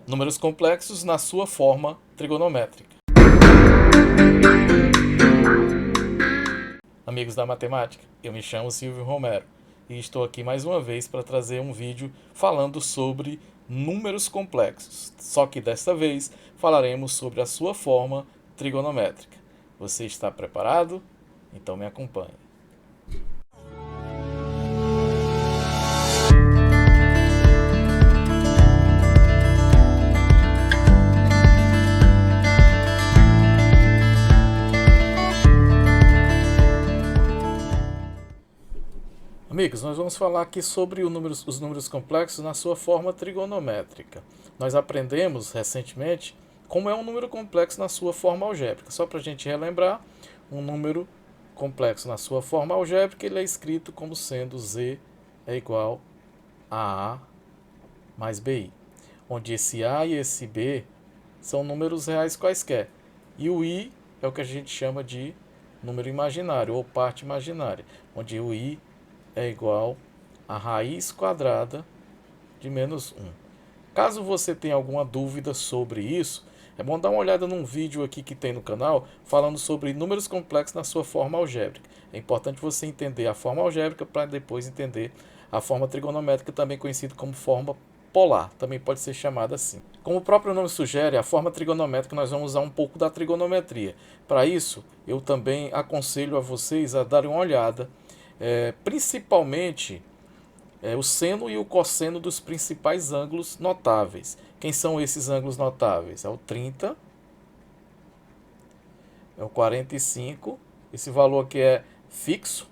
Números complexos na sua forma trigonométrica. Amigos da matemática, eu me chamo Silvio Romero e estou aqui mais uma vez para trazer um vídeo falando sobre números complexos. Só que desta vez falaremos sobre a sua forma trigonométrica. Você está preparado? Então me acompanhe. Amigos, nós vamos falar aqui sobre os números complexos na sua forma trigonométrica. Nós aprendemos recentemente como é um número complexo na sua forma algébrica. Só para a gente relembrar, um número complexo na sua forma algébrica ele é escrito como sendo z é igual a A mais BI, onde esse A e esse B são números reais quaisquer, e o I é o que a gente chama de número imaginário ou parte imaginária, onde o I é igual a raiz quadrada de menos 1. Caso você tenha alguma dúvida sobre isso, é bom dar uma olhada num vídeo aqui que tem no canal falando sobre números complexos na sua forma algébrica. É importante você entender a forma algébrica para depois entender a forma trigonométrica, também conhecida como forma polar, também pode ser chamada assim. Como o próprio nome sugere, a forma trigonométrica nós vamos usar um pouco da trigonometria. Para isso, eu também aconselho a vocês a darem uma olhada principalmente o seno e o cosseno dos principais ângulos notáveis. Quem são esses ângulos notáveis? É o 30, é o 45, esse valor aqui é fixo,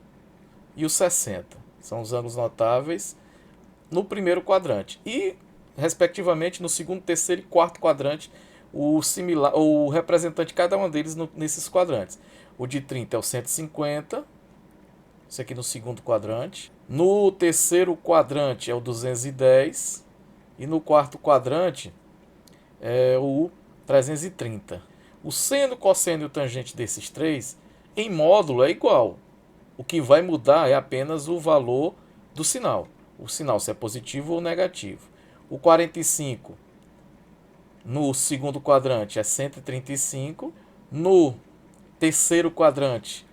e o 60. São os ângulos notáveis no primeiro quadrante. E, respectivamente, no segundo, terceiro e quarto quadrante, o representante de cada um deles nesses quadrantes. O de 30 é o 150, isso aqui no segundo quadrante. No terceiro quadrante é o 210. E no quarto quadrante é o 330. O seno, cosseno e o tangente desses três, em módulo, é igual. O que vai mudar é apenas o valor do sinal. O sinal, se é positivo ou negativo. O 45 no segundo quadrante é 135. No terceiro quadrante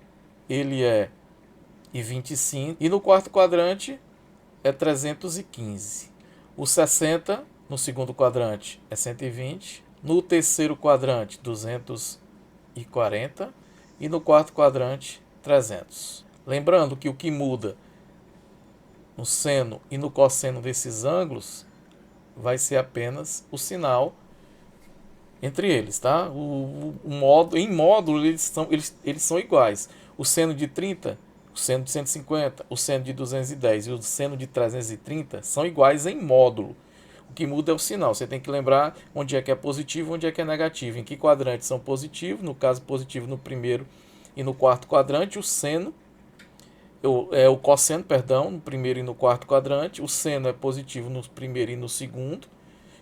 ele é 25, e no quarto quadrante é 315. O 60 no segundo quadrante é 120, no terceiro quadrante 240 e no quarto quadrante 300. Lembrando que o que muda no seno e no cosseno desses ângulos vai ser apenas o sinal entre eles, tá? Em módulo eles são iguais. O seno de 30, o seno de 150, o seno de 210 e o seno de 330 são iguais em módulo. O que muda é o sinal. Você tem que lembrar onde é que é positivo e onde é que é negativo. Em que quadrante são positivos. No caso, positivo no primeiro e no quarto quadrante. O cosseno, no primeiro e no quarto quadrante. O seno é positivo no primeiro e no segundo.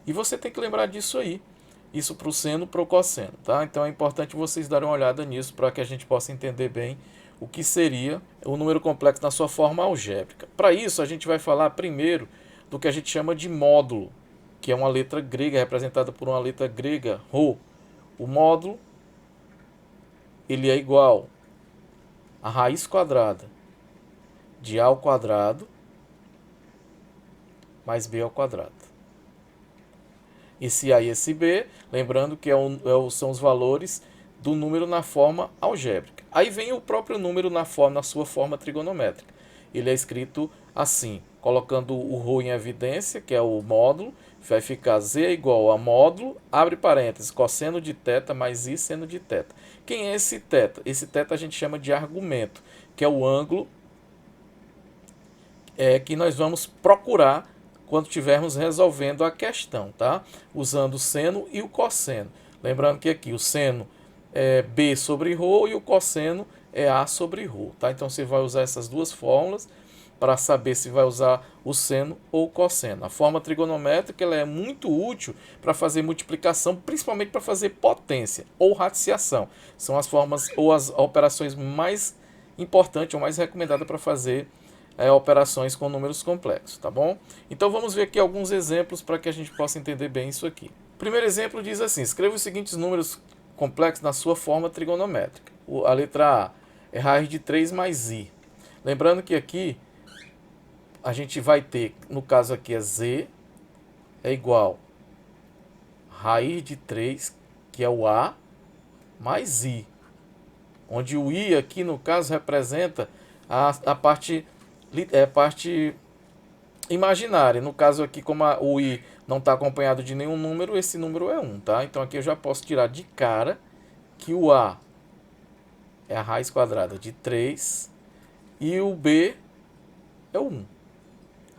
E você tem que lembrar disso aí. Isso para o seno e para o cosseno. Tá? Então é importante vocês darem uma olhada nisso para que a gente possa entender bem o que seria o número complexo na sua forma algébrica. Para isso, a gente vai falar primeiro do que a gente chama de módulo, que é uma letra grega, representada por uma letra grega, Rho. O módulo ele é igual a raiz quadrada de A ao quadrado mais B ao quadrado. Esse A e esse B, lembrando que são os valores do número na forma algébrica. Aí vem o próprio número na sua forma trigonométrica. Ele é escrito assim, colocando o Rho em evidência, que é o módulo, vai ficar Z é igual a módulo, abre parênteses, cosseno de θ mais I seno de θ. Quem é esse θ? Esse θ a gente chama de argumento, que é o ângulo que nós vamos procurar quando estivermos resolvendo a questão, tá? Usando o seno e o cosseno. Lembrando que aqui o seno é B sobre Rho e o cosseno é A sobre Rho, tá? Então você vai usar essas duas fórmulas para saber se vai usar o seno ou o cosseno. A forma trigonométrica ela é muito útil para fazer multiplicação, principalmente para fazer potência ou radiciação. São as formas ou as operações mais importantes ou mais recomendadas para fazer operações com números complexos, tá bom? Então vamos ver aqui alguns exemplos para que a gente possa entender bem isso aqui. primeiro exemplo diz assim: escreva os seguintes números complexos na sua forma trigonométrica. A letra A é raiz de 3 mais i. Lembrando que aqui a gente vai ter, no caso aqui é z, é igual raiz de 3, que é o a, mais i. Onde o i aqui, no caso, representa a parte imaginária. No caso aqui, como o i não está acompanhado de nenhum número, esse número é 1, tá? Então aqui eu já posso tirar de cara que o a é a raiz quadrada de 3 e o b é o 1,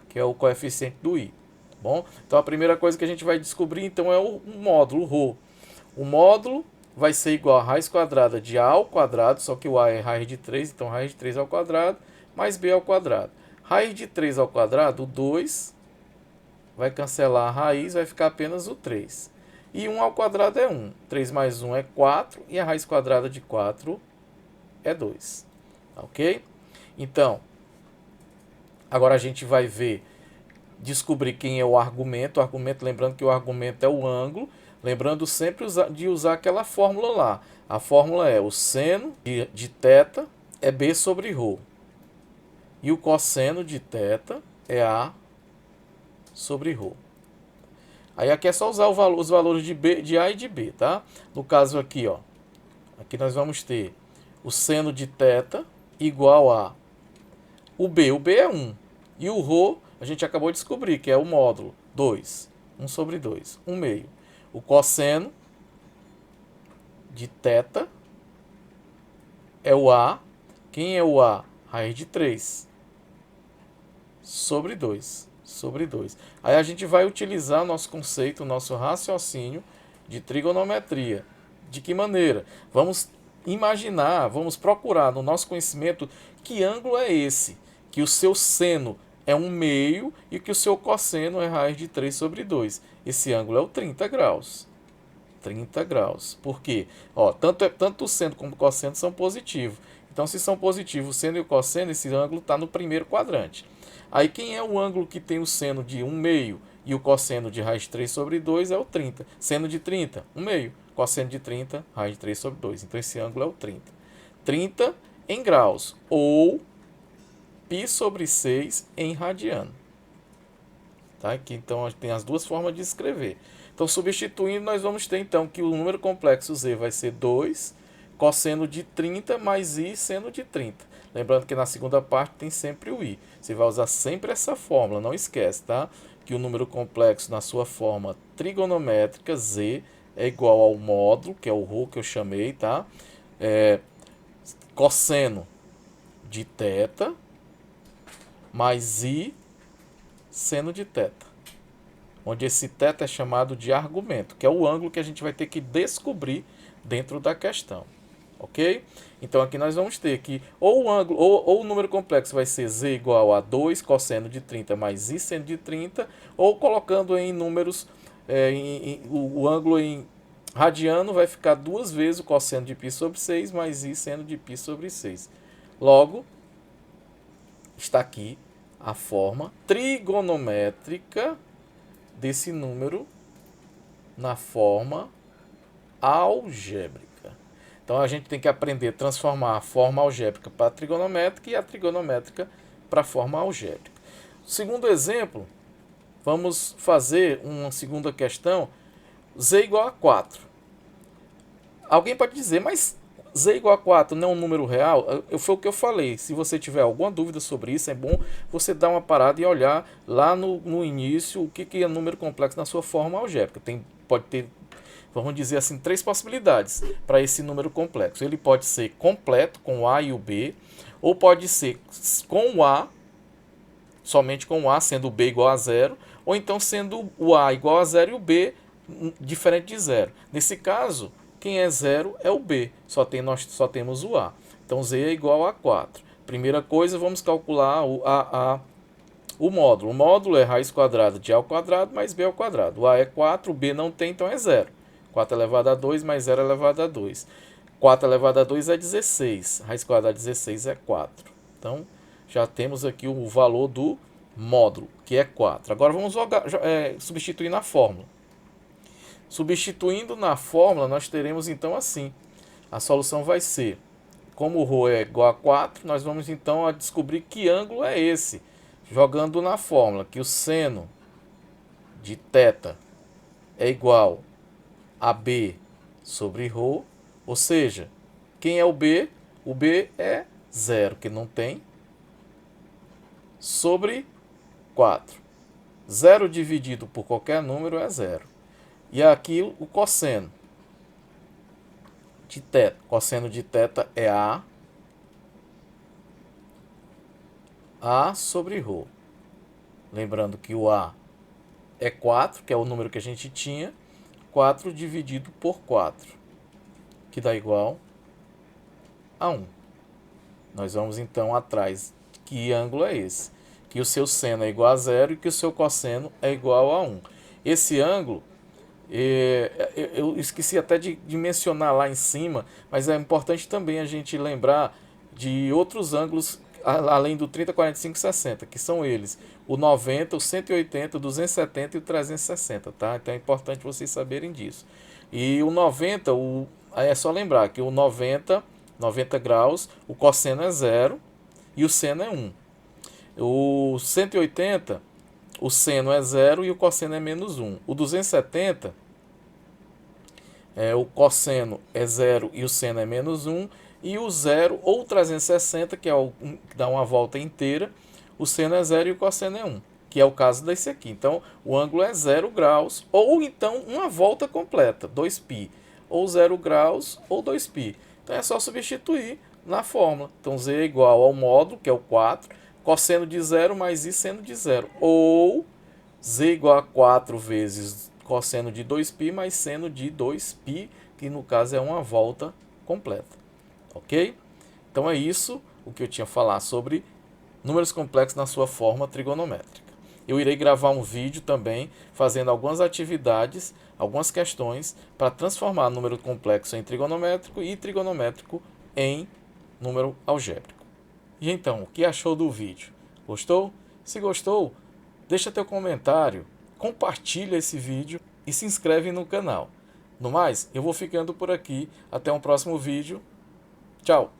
que é o coeficiente do i. Tá bom? Então a primeira coisa que a gente vai descobrir então é o módulo, ρ. O módulo vai ser igual a raiz quadrada de a ao quadrado, só que o a é raiz de 3, então raiz de 3 ao quadrado, mais b ao quadrado. Raiz de 3 ao quadrado, o 2, vai cancelar a raiz, vai ficar apenas o 3. E 1 ao quadrado é 1. 3 mais 1 é 4, e a raiz quadrada de 4 é 2. Ok? Então, agora a gente vai descobrir quem é o argumento. O argumento, lembrando que o argumento é o ângulo. Lembrando sempre de usar aquela fórmula lá. A fórmula é o seno de θ é b sobre ρ. E o cosseno de θ é a sobre ρ. Aí aqui é só usar os valores de a e de b, tá? No caso aqui, ó, aqui nós vamos ter o seno de θ igual a o b é 1. E o ρ, a gente acabou de descobrir, que é o módulo, 2. 1 sobre 2, 1 meio. O cosseno de θ é o a. Quem é o a? Raiz de 3 sobre 2. Sobre 2. Aí a gente vai utilizar nosso conceito, nosso raciocínio de trigonometria. De que maneira? Vamos imaginar, vamos procurar no nosso conhecimento que ângulo é esse. Que o seu seno é 1 meio e que o seu cosseno é raiz de 3 sobre 2. Esse ângulo é o 30 graus. 30 graus. Por quê? Ó, tanto o seno como o cosseno são positivos. Então, se são positivos o seno e o cosseno, esse ângulo está no primeiro quadrante. Aí, quem é o ângulo que tem o seno de 1 meio e o cosseno de raiz de 3 sobre 2 é o 30. Seno de 30, 1 meio. Cosseno de 30, raiz de 3 sobre 2. Então, esse ângulo é o 30. 30 em graus, ou π sobre 6 em radiano. Tá? Aqui, então, tem as duas formas de escrever. Então, substituindo, nós vamos ter então que o número complexo z vai ser 2, cosseno de 30 mais i seno de 30. Lembrando que na segunda parte tem sempre o i. Você vai usar sempre essa fórmula, não esquece, tá? Que o número complexo na sua forma trigonométrica, z, é igual ao módulo, que é o ρ que eu chamei, tá? Cosseno de θ mais i seno de θ. Onde esse θ é chamado de argumento, que é o ângulo que a gente vai ter que descobrir dentro da questão. Ok? Então aqui nós vamos ter que ou o ângulo ou o número complexo vai ser z igual a 2 cosseno de 30 mais i seno de 30, ou colocando em números, o ângulo em radiano vai ficar 2 vezes o cosseno de π sobre 6 mais i seno de π sobre 6. Logo, está aqui a forma trigonométrica desse número na forma algébrica. Então a gente tem que aprender a transformar a forma algébrica para a trigonométrica e a trigonométrica para a forma algébrica. Segundo exemplo, vamos fazer uma segunda questão, z igual a 4. Alguém pode dizer, mas z igual a 4 não é um número real? Foi o que eu falei. Se você tiver alguma dúvida sobre isso, é bom você dar uma parada e olhar lá no início o que é número complexo na sua forma algébrica. Pode ter, vamos dizer assim, 3 possibilidades para esse número complexo. Ele pode ser completo, com o a e o b, ou pode ser com o a, somente com o a, sendo o b igual a 0, ou então sendo o a igual a 0 e o b diferente de 0. Nesse caso, quem é 0 é o b, nós só temos o a. Então, z é igual a 4. Primeira coisa, vamos calcular o módulo. O módulo é raiz quadrada de a ao quadrado mais b ao quadrado. O a é 4, o b não tem, então é 0. 4 elevado a 2 mais 0 elevado a 2. 4 elevado a 2 é 16. Raiz quadrada de 16 é 4. Então, já temos aqui o valor do módulo, que é 4. Agora, vamos substituir na fórmula. Substituindo na fórmula, nós teremos então assim. A solução vai ser, como o ρ é igual a 4, nós vamos então a descobrir que ângulo é esse. Jogando na fórmula que o seno de θ é igual a B sobre ρ, ou seja, quem é o B? O B é 0, que não tem, sobre 4. 0 dividido por qualquer número é 0. E aqui o cosseno de θ. Cosseno de θ é A sobre ρ. Lembrando que o A é 4, que é o número que a gente tinha. 4 dividido por 4, que dá igual a 1. Nós vamos então atrás que ângulo é esse. Que o seu seno é igual a 0 e que o seu cosseno é igual a 1. Esse ângulo, eu esqueci até de mencionar lá em cima, mas é importante também a gente lembrar de outros ângulos além do 30, 45 e 60, que são eles: o 90, o 180, o 270 e o 360, tá? Então é importante vocês saberem disso. E o 90, é só lembrar que o 90 graus, o cosseno é 0 e o seno é 1. O 180, o seno é 0 e o cosseno é menos 1. O 270, o cosseno é 0 e o seno é menos 1. E o 0 ou 360, que que dá uma volta inteira, o seno é 0 e o cosseno é 1, que é o caso desse aqui. Então, o ângulo é 0 graus, ou então uma volta completa, 2π. Ou 0 graus ou 2π. Então, é só substituir na fórmula. Então, z é igual ao módulo, que é o 4, cosseno de 0 mais i seno de 0. Ou z igual a 4 vezes cosseno de 2π mais seno de 2π, que no caso é uma volta completa. Ok? Então é isso o que eu tinha a falar sobre números complexos na sua forma trigonométrica. Eu irei gravar um vídeo também fazendo algumas atividades, algumas questões para transformar número complexo em trigonométrico e trigonométrico em número algébrico. E então, o que achou do vídeo? Gostou? Se gostou, deixa teu comentário, compartilha esse vídeo e se inscreve no canal. No mais, eu vou ficando por aqui. Até um próximo vídeo. Tchau!